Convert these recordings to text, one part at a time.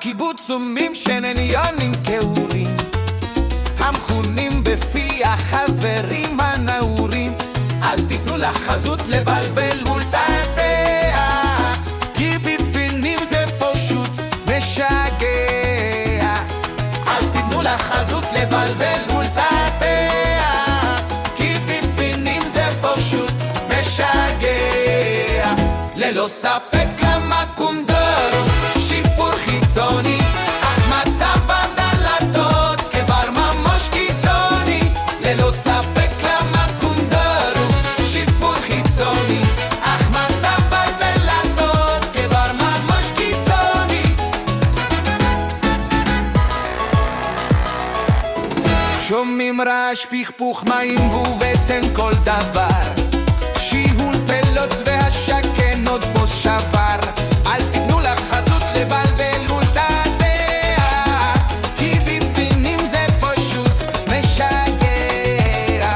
בקיבוץ אומרים שנניונים כאורים, המכונים בפי החברים הנאורים. אל תיתנו לחזות לבלבל ולתעתע, כי בפנים זה פשוט משגע. אל תיתנו לחזות לבלבל ולתעתע, כי בפנים זה פשוט משגע. ללא ספק למקום דור שיפור חיצוני, אך מצב הדלתות כבר ממש קיצוני. ללא ספק למקום דור שיפור חיצוני, אך מצב הדלתות כבר ממש קיצוני. שומעים רעש פכפוך מים ובצן כל דבר, שיהול פלוץ והשכנות בו שבר. אל תיתנו לחזות לבלבל ולתעתע, כי בפנים זה פשוט משגע.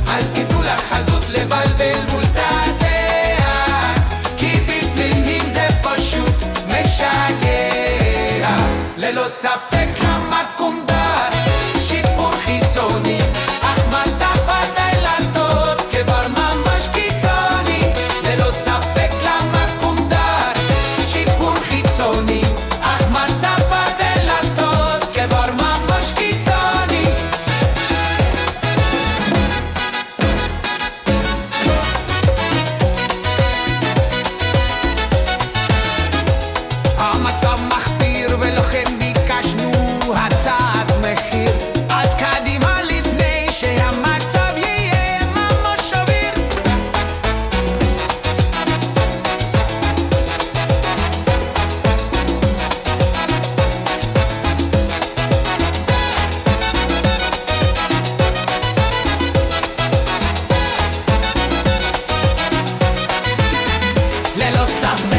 אל תיתנו לחזות לבלבל ולתעתע, כי בפנים זה פשוט משגע. ללא ספק המקום דר שיפור חיצוני, אך מצב הדלתות כבר ממש קיצוני. ללא ספק למקום דר שיפור חיצוני, אך מצב הדלתות כבר ממש קיצוני. המצב מחפיר ולכן ביקשנו הצעת מחיר, אז קדימה לפני שהמצב יהיה ממש שביר. ללא ספק